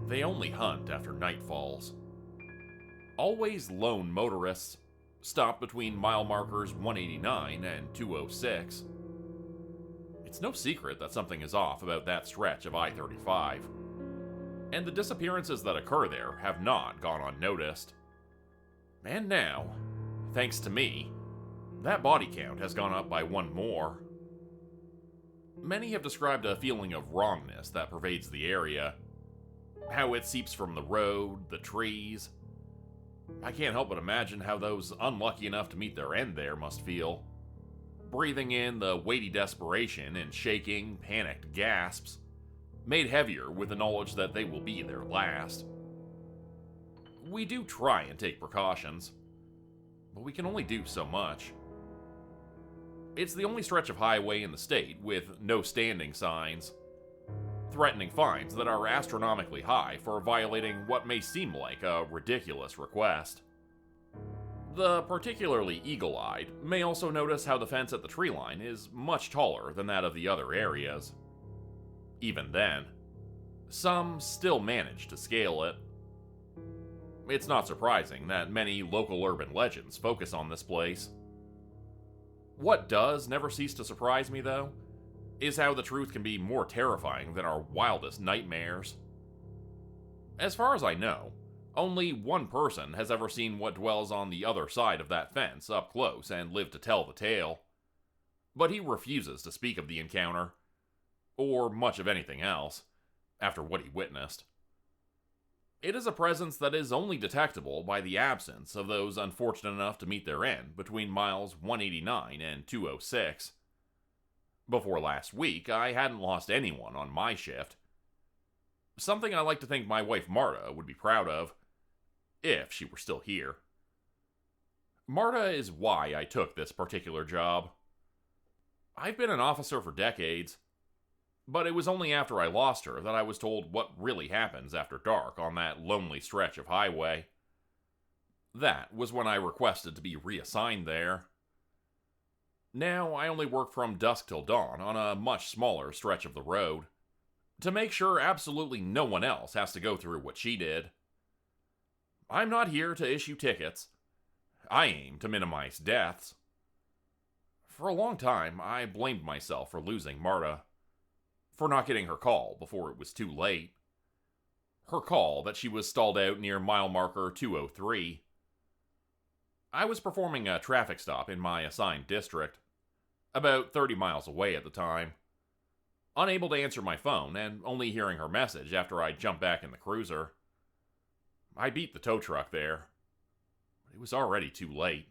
They only hunt after night falls. Always lone motorists stop between mile markers 189 and 206. It's no secret that something is off about that stretch of I-35, and the disappearances that occur there have not gone unnoticed. And now, thanks to me, that body count has gone up by one more. Many have described a feeling of wrongness that pervades the area, how it seeps from the road, the trees. I can't help but imagine how those unlucky enough to meet their end there must feel. Breathing in the weighty desperation and shaking, panicked gasps, made heavier with the knowledge that they will be their last. We do try and take precautions, but we can only do so much. It's the only stretch of highway in the state with no standing signs, threatening fines that are astronomically high for violating what may seem like a ridiculous request. The particularly eagle-eyed may also notice how the fence at the tree line is much taller than that of the other areas. Even then, some still manage to scale it. It's not surprising that many local urban legends focus on this place. What does never cease to surprise me, though, is how the truth can be more terrifying than our wildest nightmares. As far as I know, only one person has ever seen what dwells on the other side of that fence up close and lived to tell the tale. But he refuses to speak of the encounter, or much of anything else, after what he witnessed. It is a presence that is only detectable by the absence of those unfortunate enough to meet their end between miles 189 and 206. Before last week, I hadn't lost anyone on my shift. Something I like to think my wife Marta would be proud of, if she were still here. Marta is why I took this particular job. I've been an officer for decades, but it was only after I lost her that I was told what really happens after dark on that lonely stretch of highway. That was when I requested to be reassigned there. Now I only work from dusk till dawn on a much smaller stretch of the road, to make sure absolutely no one else has to go through what she did. I'm not here to issue tickets. I aim to minimize deaths. For a long time, I blamed myself for losing Marta, for not getting her call before it was too late. Her call that she was stalled out near mile marker 203. I was performing a traffic stop in my assigned district, about 30 miles away at the time. Unable to answer my phone and only hearing her message after I jumped back in the cruiser. I beat the tow truck there. It was already too late.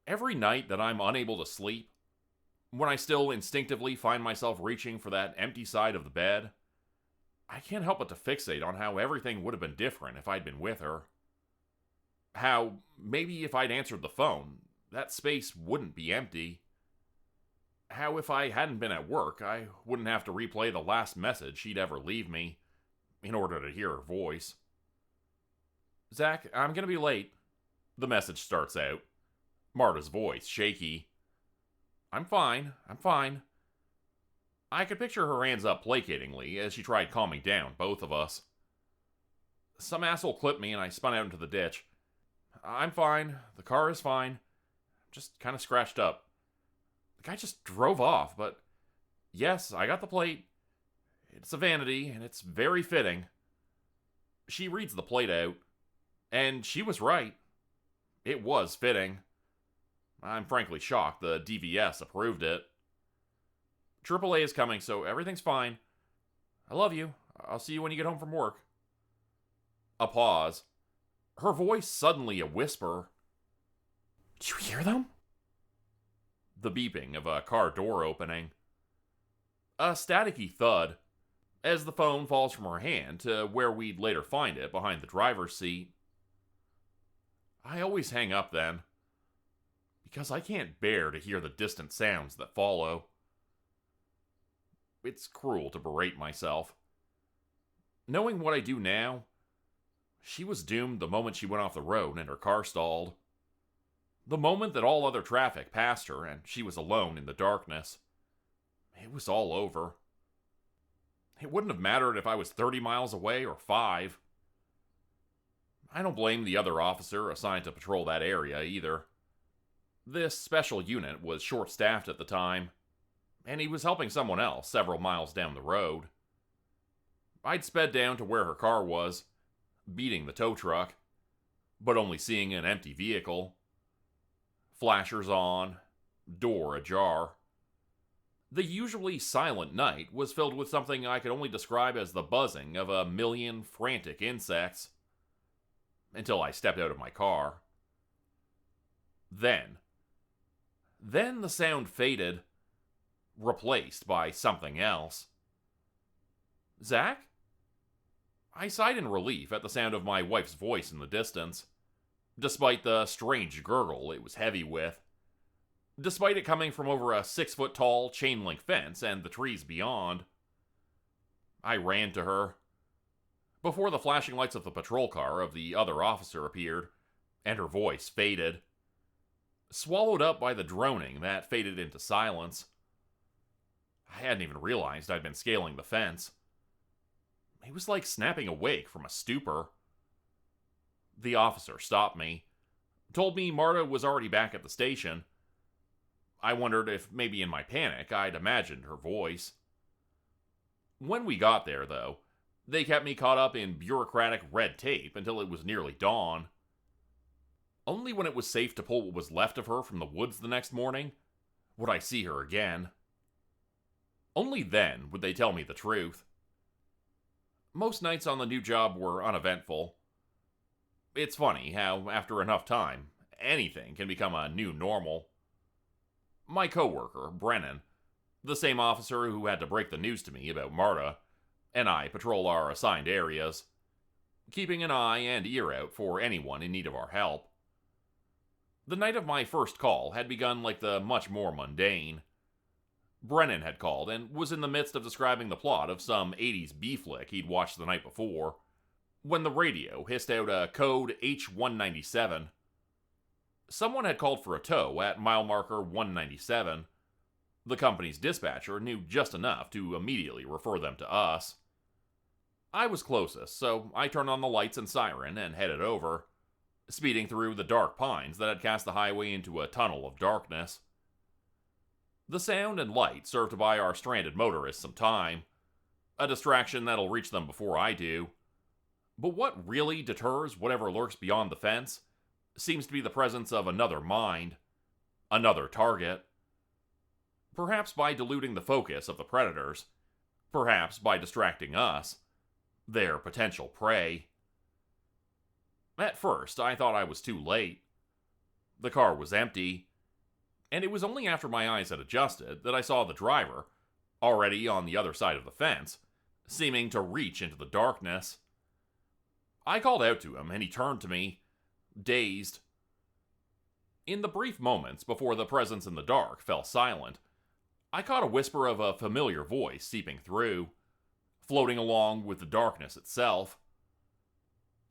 Every night that I'm unable to sleep, when I still instinctively find myself reaching for that empty side of the bed, I can't help but to fixate on how everything would have been different if I'd been with her. How, maybe if I'd answered the phone, that space wouldn't be empty. How if I hadn't been at work, I wouldn't have to replay the last message she'd ever leave me in order to hear her voice. "Zach, I'm gonna be late," the message starts out, Marta's voice shaky. I'm fine. I could picture her hands up placatingly as she tried calming down both of us. Some asshole clipped me and I spun out into the ditch. I'm fine. The car is fine. Just kind of scratched up. The guy just drove off, but yes, I got the plate. It's a vanity, and it's very fitting. She reads the plate out, and she was right. It was fitting. I'm frankly shocked the DVS approved it. AAA is coming, so everything's fine. I love you. I'll see you when you get home from work. A pause. Her voice suddenly a whisper. "Did you hear them?" The beeping of a car door opening. A staticky thud as the phone falls from her hand to where we'd later find it behind the driver's seat. I always hang up then, because I can't bear to hear the distant sounds that follow. It's cruel to berate myself. Knowing what I do now, she was doomed the moment she went off the road and her car stalled. The moment that all other traffic passed her and she was alone in the darkness. It was all over. It wouldn't have mattered if I was 30 miles away or 5. I don't blame the other officer assigned to patrol that area either. This special unit was short-staffed at the time, and he was helping someone else several miles down the road. I'd sped down to where her car was, beating the tow truck, but only seeing an empty vehicle. Flashers on, door ajar. The usually silent night was filled with something I could only describe as the buzzing of a million frantic insects. Until I stepped out of my car. Then the sound faded, replaced by something else. Zach? I sighed in relief at the sound of my wife's voice in the distance, despite the strange gurgle it was heavy with, despite it coming from over a 6-foot-tall chain-link fence and the trees beyond. I ran to her. Before the flashing lights of the patrol car of the other officer appeared, and her voice faded, swallowed up by the droning that faded into silence. I hadn't even realized I'd been scaling the fence. It was like snapping awake from a stupor. The officer stopped me, told me Marta was already back at the station. I wondered if maybe in my panic I'd imagined her voice. When we got there, though, they kept me caught up in bureaucratic red tape until it was nearly dawn. Only when it was safe to pull what was left of her from the woods the next morning would I see her again. Only then would they tell me the truth. Most nights on the new job were uneventful. It's funny how, after enough time, anything can become a new normal. My coworker, Brennan, the same officer who had to break the news to me about Marta, and I patrol our assigned areas, keeping an eye and ear out for anyone in need of our help. The night of my first call had begun like the much more mundane. Brennan had called and was in the midst of describing the plot of some 80s B-flick he'd watched the night before, when the radio hissed out a code H197. Someone had called for a tow at mile marker 197. The company's dispatcher knew just enough to immediately refer them to us. I was closest, so I turned on the lights and siren and headed over, speeding through the dark pines that had cast the highway into a tunnel of darkness. The sound and light served to buy our stranded motorists some time, a distraction that'll reach them before I do. But what really deters whatever lurks beyond the fence seems to be the presence of another mind, another target. Perhaps by diluting the focus of the predators, perhaps by distracting us, their potential prey. At first, I thought I was too late. The car was empty, and it was only after my eyes had adjusted that I saw the driver, already on the other side of the fence, seeming to reach into the darkness. I called out to him, and he turned to me, dazed. In the brief moments before the presence in the dark fell silent, I caught a whisper of a familiar voice seeping through, floating along with the darkness itself.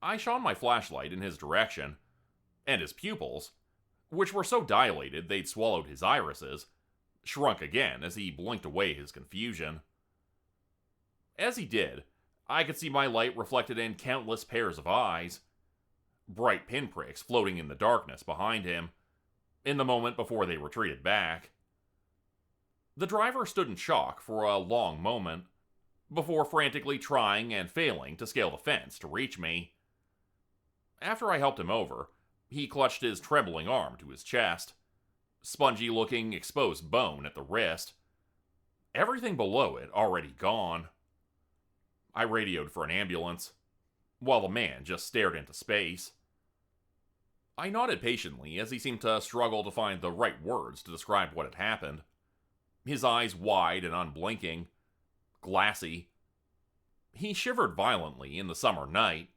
I shone my flashlight in his direction, and his pupils, which were so dilated they'd swallowed his irises, shrunk again as he blinked away his confusion. As he did, I could see my light reflected in countless pairs of eyes, bright pinpricks floating in the darkness behind him, in the moment before they retreated back. The driver stood in shock for a long moment, before frantically trying and failing to scale the fence to reach me. After I helped him over, he clutched his trembling arm to his chest, spongy-looking exposed bone at the wrist. Everything below it already gone. I radioed for an ambulance, while the man just stared into space. I nodded patiently as he seemed to struggle to find the right words to describe what had happened. His eyes wide and unblinking, glassy. He shivered violently in the summer night,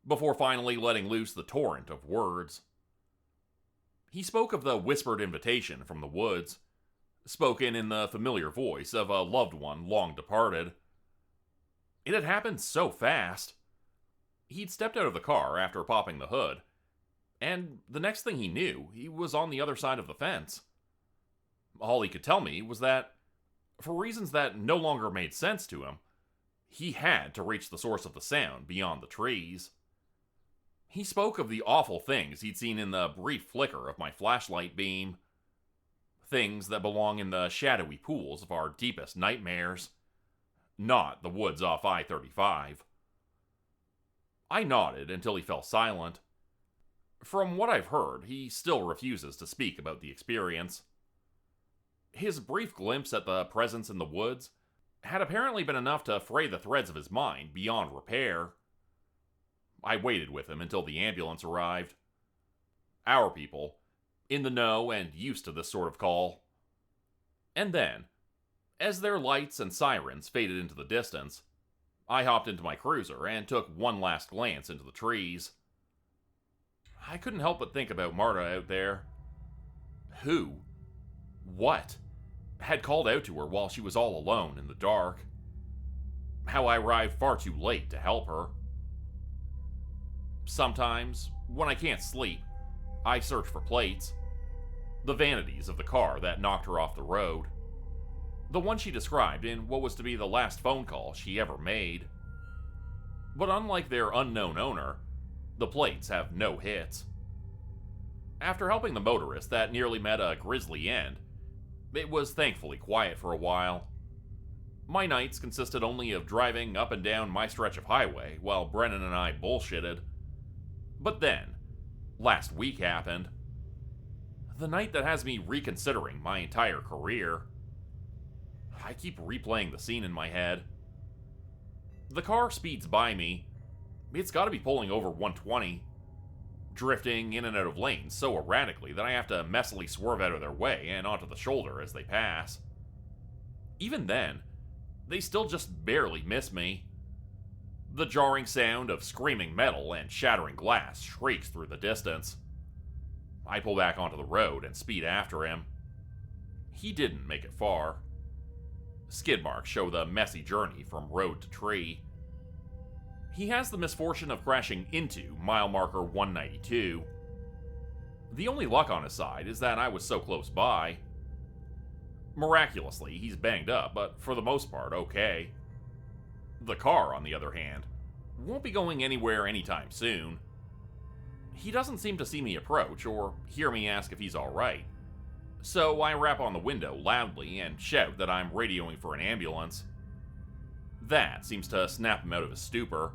before finally letting loose the torrent of words. He spoke of the whispered invitation from the woods, spoken in the familiar voice of a loved one long departed. It had happened so fast. He'd stepped out of the car after popping the hood, and the next thing he knew, he was on the other side of the fence. All he could tell me was that, for reasons that no longer made sense to him, He had to reach the source of the sound beyond the trees. He spoke of the awful things he'd seen in the brief flicker of my flashlight beam. Things that belong in the shadowy pools of our deepest nightmares. Not the woods off I-35. I nodded until he fell silent. From what I've heard, he still refuses to speak about the experience. His brief glimpse at the presence in the woods had apparently been enough to fray the threads of his mind beyond repair. I waited with him until the ambulance arrived. Our people, in the know and used to this sort of call. And then, as their lights and sirens faded into the distance, I hopped into my cruiser and took one last glance into the trees. I couldn't help but think about Marta out there. Who? What? Had called out to her while she was all alone in the dark. How I arrived far too late to help her. Sometimes, when I can't sleep, I search for plates. The vanities of the car that knocked her off the road. The one she described in what was to be the last phone call she ever made. But unlike their unknown owner, the plates have no hits. After helping the motorist that nearly met a grisly end, it was thankfully quiet for a while. My nights consisted only of driving up and down my stretch of highway while Brennan and I bullshitted. But then, last week happened. The night that has me reconsidering my entire career. I keep replaying the scene in my head. The car speeds by me. It's gotta be pulling over 120. Drifting in and out of lanes so erratically that I have to messily swerve out of their way and onto the shoulder as they pass. Even then, they still just barely miss me. The jarring sound of screaming metal and shattering glass shrieks through the distance. I pull back onto the road and speed after him. He didn't make it far. Skid marks show the messy journey from road to tree. He has the misfortune of crashing into mile marker 192. The only luck on his side is that I was so close by. Miraculously, he's banged up, but for the most part, okay. The car, on the other hand, won't be going anywhere anytime soon. He doesn't seem to see me approach or hear me ask if he's alright. So I rap on the window loudly and shout that I'm radioing for an ambulance. That seems to snap him out of his stupor.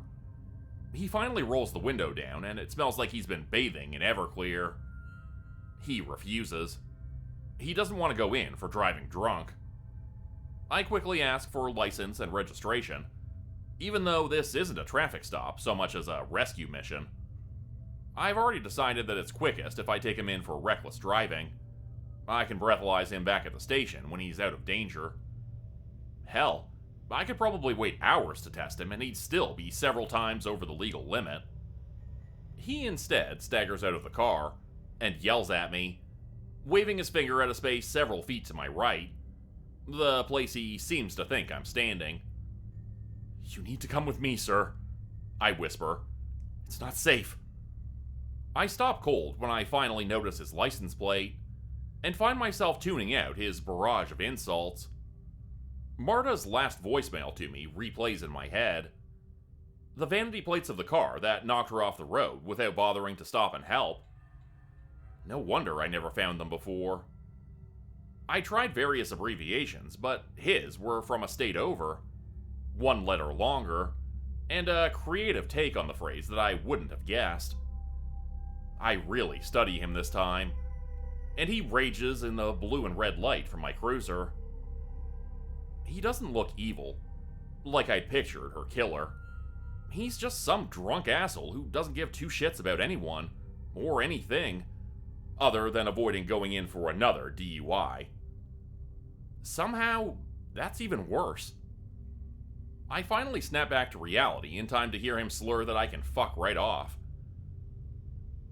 He finally rolls the window down, and it smells like he's been bathing in Everclear. He refuses. He doesn't want to go in for driving drunk. I quickly ask for license and registration, even though this isn't a traffic stop so much as a rescue mission. I've already decided that it's quickest if I take him in for reckless driving. I can breathalyze him back at the station when he's out of danger. Hell, I could probably wait hours to test him and he'd still be several times over the legal limit. He instead staggers out of the car and yells at me, waving his finger at a space several feet to my right, the place he seems to think I'm standing. "You need to come with me, sir," I whisper. "It's not safe." I stop cold when I finally notice his license plate, and find myself tuning out his barrage of insults. Marta's last voicemail to me replays in my head. The vanity plates of the car that knocked her off the road without bothering to stop and help. No wonder I never found them before. I tried various abbreviations, but his were from a state over, one letter longer, and a creative take on the phrase that I wouldn't have guessed. I really study him this time, and he rages in the blue and red light from my cruiser. He doesn't look evil, like I'd pictured her killer. He's just some drunk asshole who doesn't give two shits about anyone, or anything, other than avoiding going in for another DUI. Somehow, that's even worse. I finally snap back to reality in time to hear him slur that I can fuck right off.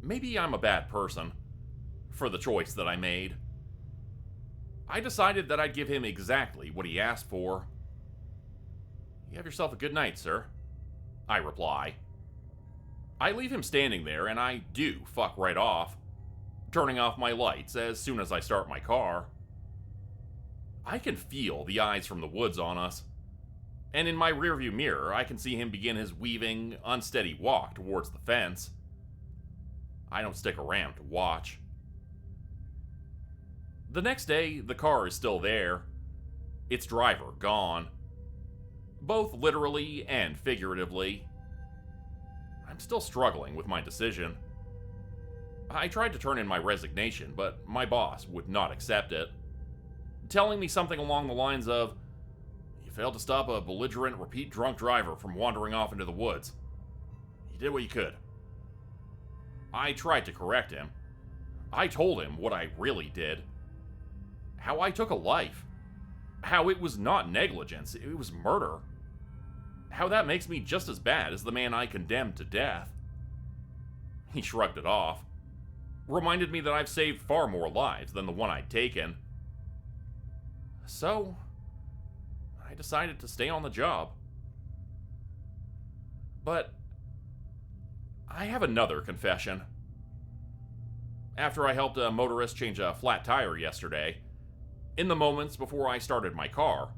Maybe I'm a bad person for the choice that I made. I decided that I'd give him exactly what he asked for. "You have yourself a good night, sir," I reply. I leave him standing there and I do fuck right off, turning off my lights as soon as I start my car. I can feel the eyes from the woods on us, and in my rearview mirror, I can see him begin his weaving, unsteady walk towards the fence. I don't stick around to watch. The next day, the car is still there. Its driver gone. Both literally and figuratively. I'm still struggling with my decision. I tried to turn in my resignation, but my boss would not accept it, telling me something along the lines of, "You failed to stop a belligerent, repeat drunk driver from wandering off into the woods. You did what you could." I tried to correct him. I told him what I really did. How I took a life. How it was not negligence, it was murder. How that makes me just as bad as the man I condemned to death. He shrugged it off. Reminded me that I've saved far more lives than the one I'd taken. So, I decided to stay on the job. But I have another confession. After I helped a motorist change a flat tire yesterday, in the moments before I started my car,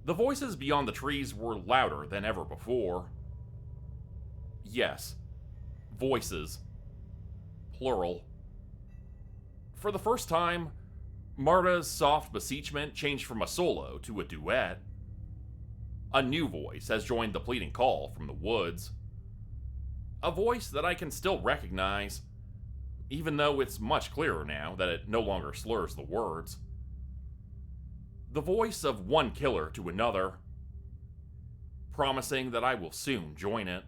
the voices beyond the trees were louder than ever before. Yes, voices. Plural. For the first time, Marta's soft beseechment changed from a solo to a duet. A new voice has joined the pleading call from the woods. A voice that I can still recognize, even though it's much clearer now that it no longer slurs the words. The voice of one killer to another, promising that I will soon join it.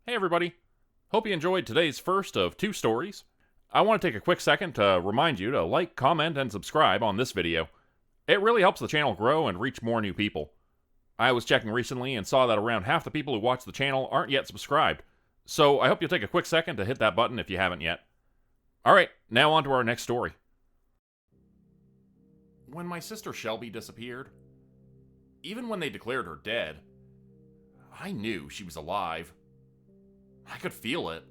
Hey everybody, hope you enjoyed today's first of 2 stories. I want to take a quick second to remind you to like, comment, and subscribe on this video. It really helps the channel grow and reach more new people. I was checking recently and saw that around half the people who watch the channel aren't yet subscribed, so I hope you'll take a quick second to hit that button if you haven't yet. Alright, now on to our next story. When my sister Shelby disappeared, even when they declared her dead, I knew she was alive. I could feel it.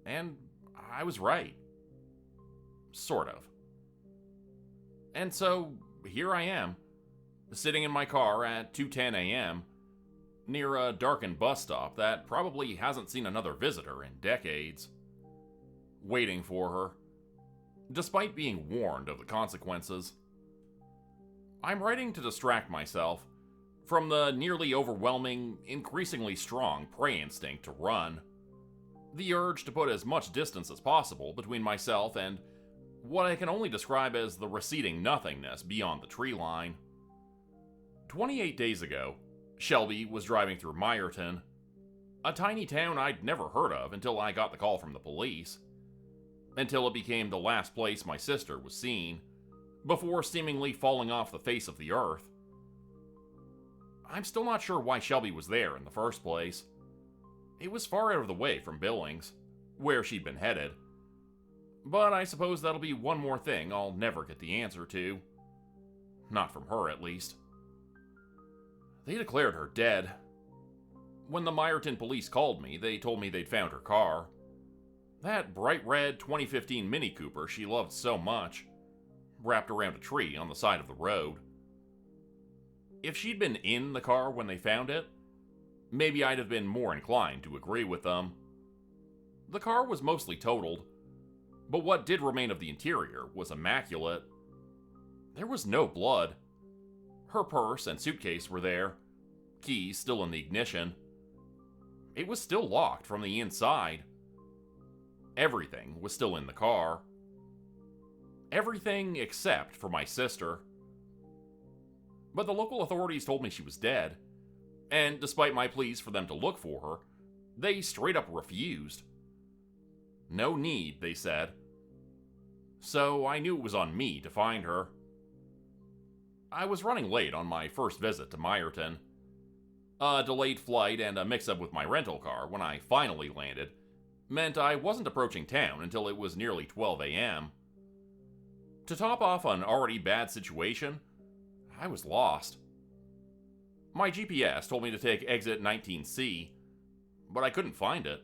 And I was right. Sort of. And so, here I am, sitting in my car at 2:10 a.m., near a darkened bus stop that probably hasn't seen another visitor in decades. Waiting for her, despite being warned of the consequences. I'm writing to distract myself from the nearly overwhelming, increasingly strong prey instinct to run. The urge to put as much distance as possible between myself and what I can only describe as the receding nothingness beyond the tree line. 28 days ago, Shelby was driving through Myerton, a tiny town I'd never heard of until I got the call from the police. Until it became the last place my sister was seen, before seemingly falling off the face of the earth. I'm still not sure why Shelby was there in the first place. It was far out of the way from Billings, where she'd been headed. But I suppose that'll be one more thing I'll never get the answer to. Not from her, at least. They declared her dead. When the Myerton police called me, they told me they'd found her car. That bright red 2015 Mini Cooper she loved so much, wrapped around a tree on the side of the road. If she'd been in the car when they found it, maybe I'd have been more inclined to agree with them. The car was mostly totaled, but what did remain of the interior was immaculate. There was no blood. Her purse and suitcase were there, keys still in the ignition. It was still locked from the inside. Everything was still in the car. Everything except for my sister. But the local authorities told me she was dead, and despite my pleas for them to look for her, they straight up refused. No need, they said. So I knew it was on me to find her. I was running late on my first visit to Myerton. A delayed flight and a mix-up with my rental car when I finally landed meant I wasn't approaching town until it was nearly 12 a.m. To top off an already bad situation, I was lost. My GPS told me to take exit 19C, but I couldn't find it.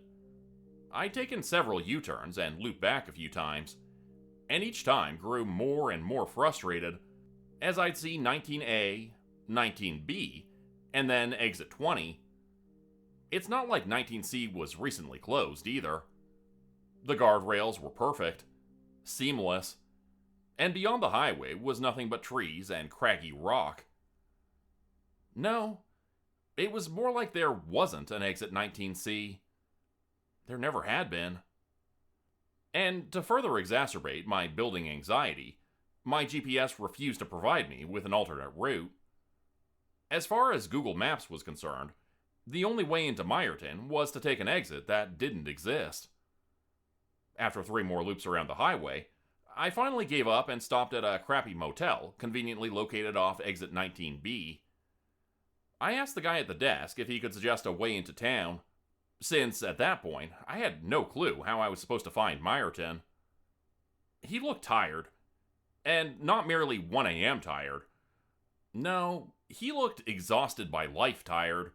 I'd taken several U-turns and looped back a few times, and each time grew more and more frustrated as I'd see 19A, 19B, and then exit 20. It's not like 19C was recently closed either. The guardrails were perfect, seamless, and beyond the highway was nothing but trees and craggy rock. No, it was more like there wasn't an exit 19C. There never had been. And to further exacerbate my building anxiety, my GPS refused to provide me with an alternate route. As far as Google Maps was concerned, the only way into Meyerton was to take an exit that didn't exist. After 3 more loops around the highway, I finally gave up and stopped at a crappy motel conveniently located off exit 19B. I asked the guy at the desk if he could suggest a way into town, since at that point I had no clue how I was supposed to find Meyerton. He looked tired, and not merely 1 a.m. tired. No, he looked exhausted by life tired,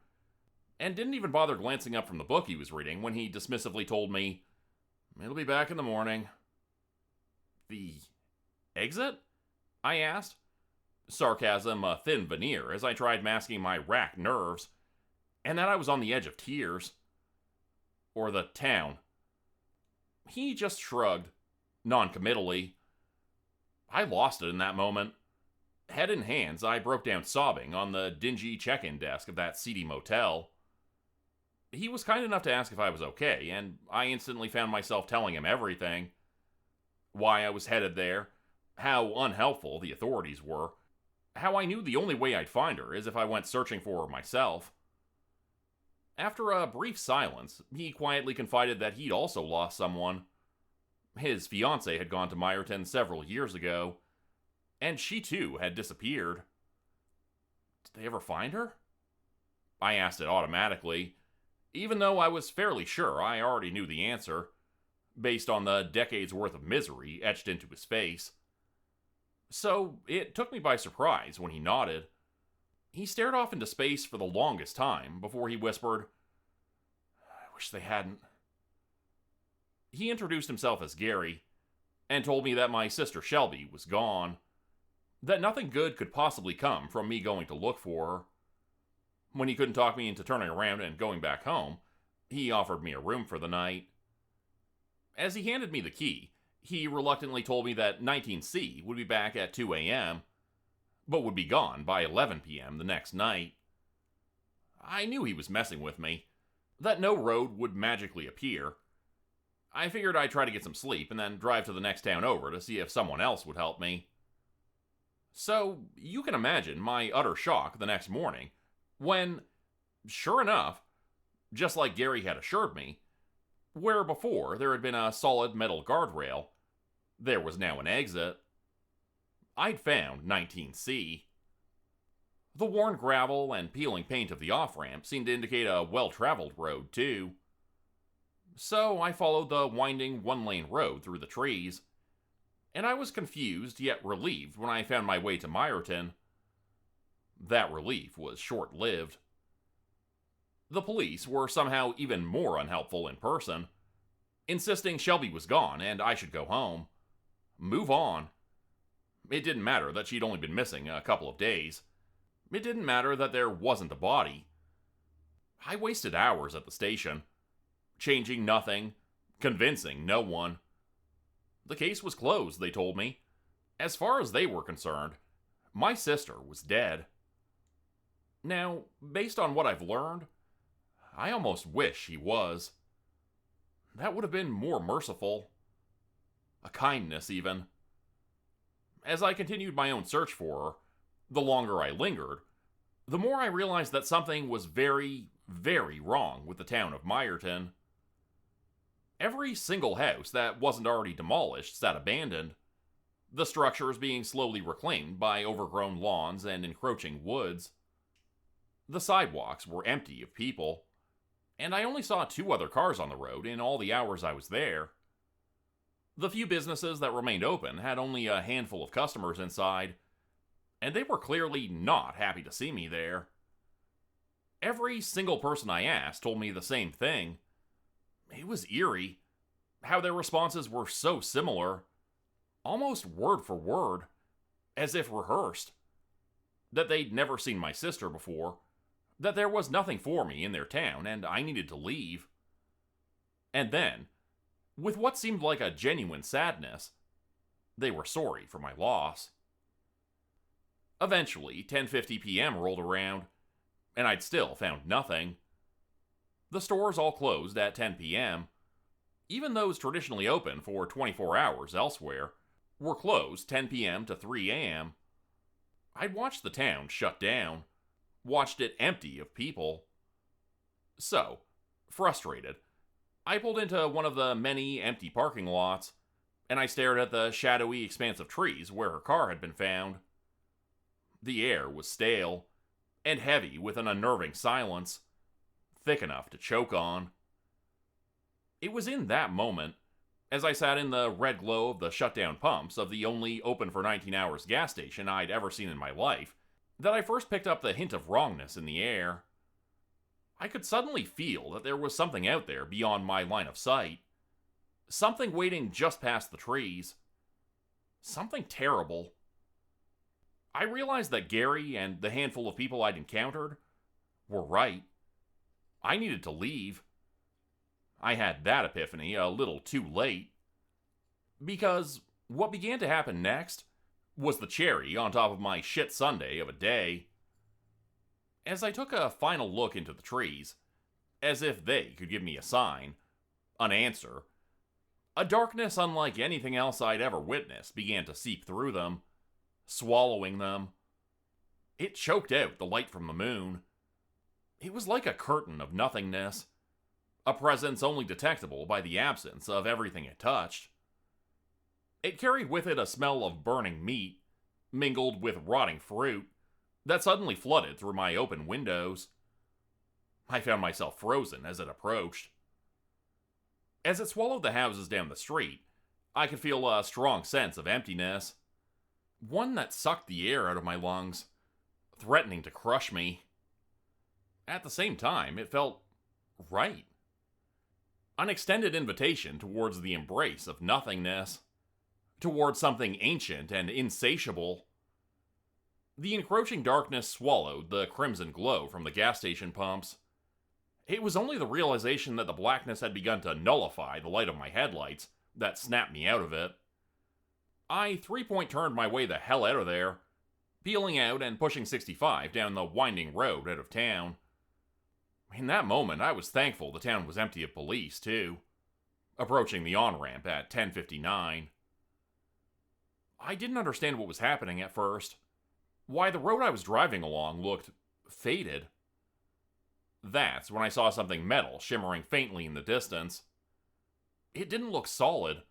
and didn't even bother glancing up from the book he was reading when he dismissively told me, "It'll be back in the morning." The exit? I asked, sarcasm a thin veneer as I tried masking my racked nerves, and that I was on the edge of tears. Or the town. He just shrugged, noncommittally. I lost it in that moment. Head in hands, I broke down sobbing on the dingy check-in desk of that seedy motel. He was kind enough to ask if I was okay, and I instantly found myself telling him everything. Why I was headed there, how unhelpful the authorities were, how I knew the only way I'd find her is if I went searching for her myself. After a brief silence, he quietly confided that he'd also lost someone. His fiancée had gone to Meyerton several years ago, and she too had disappeared. Did they ever find her? I asked it automatically, even though I was fairly sure I already knew the answer, based on the decades worth of misery etched into his face. So it took me by surprise when he nodded. He stared off into space for the longest time before he whispered, "I wish they hadn't." He introduced himself as Gary, and told me that my sister Shelby was gone, that nothing good could possibly come from me going to look for her. When he couldn't talk me into turning around and going back home, he offered me a room for the night. As he handed me the key, he reluctantly told me that 19C would be back at 2 a.m., but would be gone by 11 p.m. the next night. I knew he was messing with me, that no road would magically appear. I figured I'd try to get some sleep and then drive to the next town over to see if someone else would help me. So, you can imagine my utter shock the next morning when, sure enough, just like Gary had assured me, where before there had been a solid metal guardrail, there was now an exit. I'd found 19C. The worn gravel and peeling paint of the off-ramp seemed to indicate a well-traveled road, too. So I followed the winding one-lane road through the trees, and I was confused yet relieved when I found my way to Meyerton. That relief was short-lived. The police were somehow even more unhelpful in person, insisting Shelby was gone and I should go home. Move on. It didn't matter that she'd only been missing a couple of days. It didn't matter that there wasn't a body. I wasted hours at the station, changing nothing, convincing no one. The case was closed, they told me. As far as they were concerned, my sister was dead. Now, based on what I've learned, I almost wish he was. That would have been more merciful. A kindness, even. As I continued my own search for her, the longer I lingered, the more I realized that something was very, very wrong with the town of Meyerton. Every single house that wasn't already demolished sat abandoned, the structures being slowly reclaimed by overgrown lawns and encroaching woods. The sidewalks were empty of people, and I only saw 2 other cars on the road in all the hours I was there. The few businesses that remained open had only a handful of customers inside, and they were clearly not happy to see me there. Every single person I asked told me the same thing. It was eerie, how their responses were so similar. almost word for word, as if rehearsed. That they'd never seen my sister before, that there was nothing for me in their town, and I needed to leave. And then, with what seemed like a genuine sadness, they were sorry for my loss. Eventually, 10:50 p.m. rolled around, and I'd still found nothing. The stores all closed at 10 p.m. Even those traditionally open for 24 hours elsewhere were closed 10 p.m. to 3 a.m. I'd watched the town shut down, watched it empty of people. So, frustrated, I pulled into one of the many empty parking lots, and I stared at the shadowy expanse of trees where her car had been found. The air was stale, and heavy with an unnerving silence, thick enough to choke on. It was in that moment, as I sat in the red glow of the shutdown pumps of the only open for 19 hours gas station I'd ever seen in my life, that I first picked up the hint of wrongness in the air. I could suddenly feel that there was something out there beyond my line of sight. Something waiting just past the trees. Something terrible. I realized that Gary and the handful of people I'd encountered were right. I needed to leave. I had that epiphany a little too late. Because what began to happen next was the cherry on top of my shit Sunday of a day. As I took a final look into the trees, as if they could give me a sign, an answer, a darkness unlike anything else I'd ever witnessed began to seep through them, swallowing them. It choked out the light from the moon. It was like a curtain of nothingness, a presence only detectable by the absence of everything it touched. It carried with it a smell of burning meat, mingled with rotting fruit, that suddenly flooded through my open windows. I found myself frozen as it approached. As it swallowed the houses down the street, I could feel a strong sense of emptiness, one that sucked the air out of my lungs, threatening to crush me. At the same time, it felt right. An extended invitation towards the embrace of nothingness, towards something ancient and insatiable. The encroaching darkness swallowed the crimson glow from the gas station pumps. It was only the realization that the blackness had begun to nullify the light of my headlights that snapped me out of it. I three-point turned my way the hell out of there, peeling out and pushing 65 down the winding road out of town. In that moment, I was thankful the town was empty of police, too, approaching the on-ramp at 10:59. I didn't understand what was happening at first, why the road I was driving along looked faded. That's when I saw something metal shimmering faintly in the distance. It didn't look solid,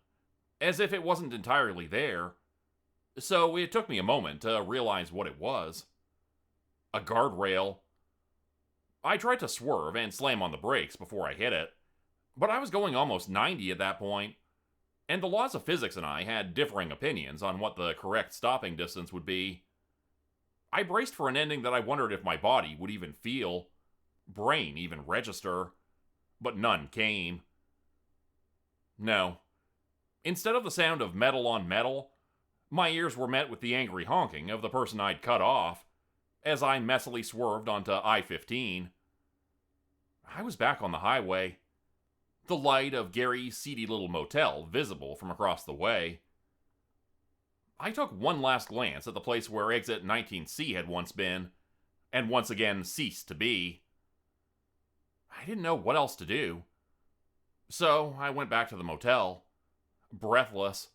as if it wasn't entirely there, so it took me a moment to realize what it was. A guardrail. I tried to swerve and slam on the brakes before I hit it, but I was going almost 90 at that point, and the laws of physics and I had differing opinions on what the correct stopping distance would be. I braced for an ending that I wondered if my body would even feel, brain even register, but none came. No. Instead of the sound of metal on metal, my ears were met with the angry honking of the person I'd cut off, as I messily swerved onto I-15. I was back on the highway, the light of Gary's seedy little motel visible from across the way. I took one last glance at the place where exit 19C had once been, and once again ceased to be. I didn't know what else to do. So I went back to the motel, breathless,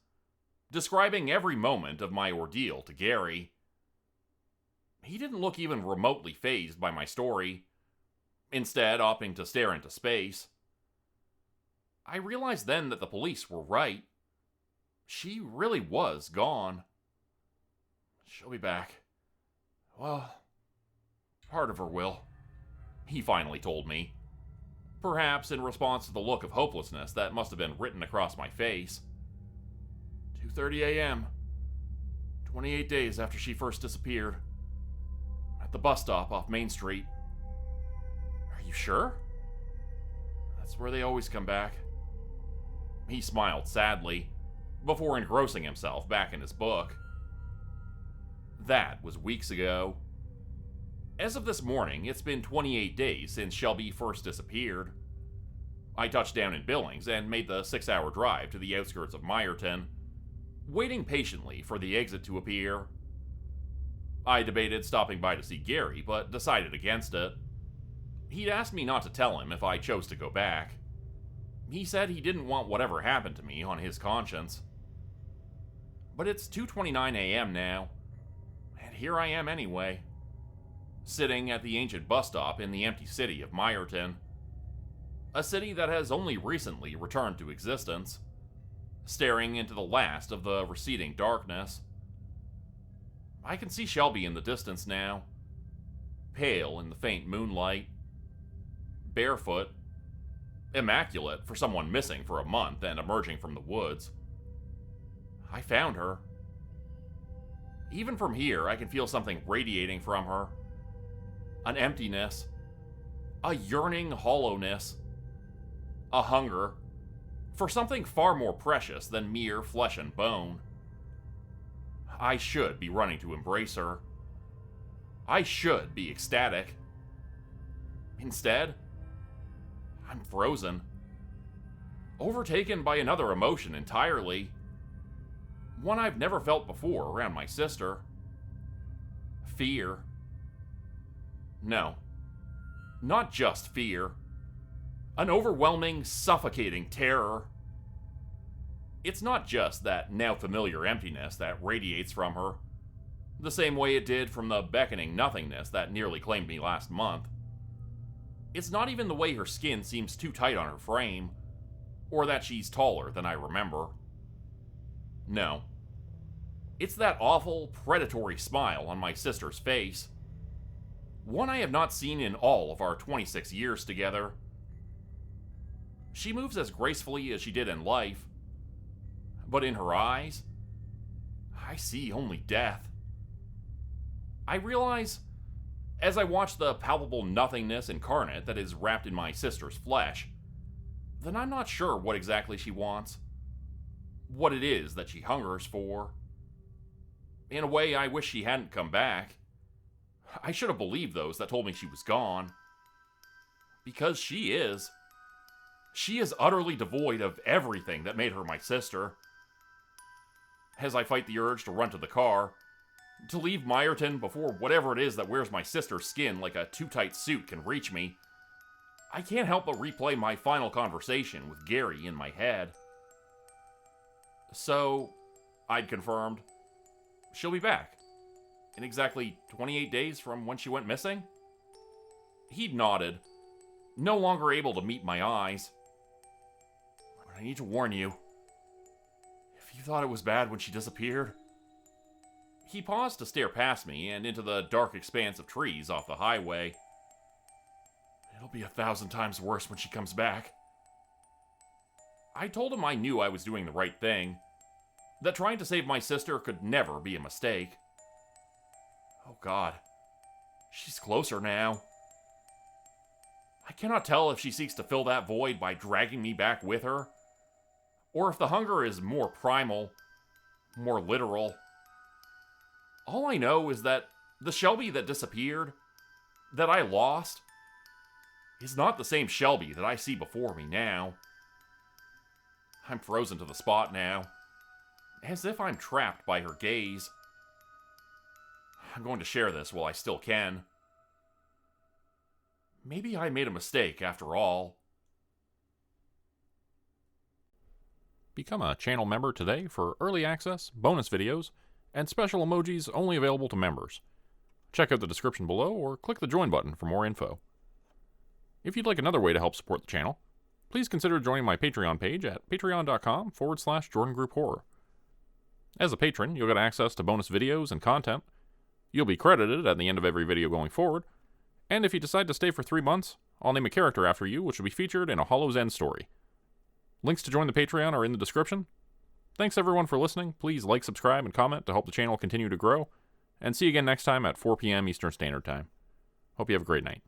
describing every moment of my ordeal to Gary. He didn't look even remotely fazed by my story, instead opting to stare into space. I realized then that the police were right. She really was gone. She'll be back. Well, part of her will, he finally told me. Perhaps in response to the look of hopelessness that must have been written across my face. 2:30 a.m. 28 days after she first disappeared. At the bus stop off Main Street. Are you sure? That's where they always come back. He smiled sadly, before engrossing himself back in his book. That was weeks ago. As of this morning, it's been 28 days since Shelby first disappeared. I touched down in Billings and made the 6-hour drive to the outskirts of Meyerton, waiting patiently for the exit to appear. I debated stopping by to see Gary, but decided against it. He'd asked me not to tell him if I chose to go back. He said he didn't want whatever happened to me on his conscience. But it's 2:29 a.m. now, and here I am anyway, sitting at the ancient bus stop in the empty city of Meyerton, a city that has only recently returned to existence, staring into the last of the receding darkness. I can see Shelby in the distance now, pale in the faint moonlight, barefoot, immaculate for someone missing for a month and emerging from the woods. I found her. Even from here, I can feel something radiating from her. An emptiness, a yearning hollowness, a hunger for something far more precious than mere flesh and bone. I should be running to embrace her. I should be ecstatic. Instead, I'm frozen, overtaken by another emotion entirely, one I've never felt before around my sister. Fear. No, not just fear. An overwhelming, suffocating terror. It's not just that now familiar emptiness that radiates from her, the same way it did from the beckoning nothingness that nearly claimed me last month. It's not even the way her skin seems too tight on her frame, or that she's taller than I remember. No. It's that awful, predatory smile on my sister's face. One I have not seen in all of our 26 years together. She moves as gracefully as she did in life, but in her eyes, I see only death. I realize, as I watch the palpable nothingness incarnate that is wrapped in my sister's flesh, that I'm not sure what exactly she wants, what it is that she hungers for. In a way, I wish she hadn't come back. I should have believed those that told me she was gone. Because she is. She is utterly devoid of everything that made her my sister. As I fight the urge to run to the car, to leave Meyerton before whatever it is that wears my sister's skin like a too-tight suit can reach me, I can't help but replay my final conversation with Gary in my head. So, I'd confirmed, she'll be back in exactly 28 days from when she went missing? He'd nodded, no longer able to meet my eyes. But I need to warn you, if you thought it was bad when she disappeared... He paused to stare past me and into the dark expanse of trees off the highway. It'll be 1,000 times worse when she comes back. I told him I knew I was doing the right thing, that trying to save my sister could never be a mistake. Oh God, she's closer now. I cannot tell if she seeks to fill that void by dragging me back with her, or if the hunger is more primal, more literal. All I know is that the Shelby that disappeared, that I lost, is not the same Shelby that I see before me now. I'm frozen to the spot now, as if I'm trapped by her gaze. I'm going to share this while I still can. Maybe I made a mistake after all. Become a channel member today for early access, bonus videos, and special emojis only available to members. Check out the description below or click the join button for more info. If you'd like another way to help support the channel, please consider joining my Patreon page at patreon.com/Jordan Group Horror. As a patron, you'll get access to bonus videos and content. You'll be credited at the end of every video going forward, and if you decide to stay for 3 months, I'll name a character after you which will be featured in a Hollow's End story. Links to join the Patreon are in the description. Thanks everyone for listening. Please like, subscribe, and comment to help the channel continue to grow, and see you again next time at 4 p.m. Eastern Standard Time. Hope you have a great night.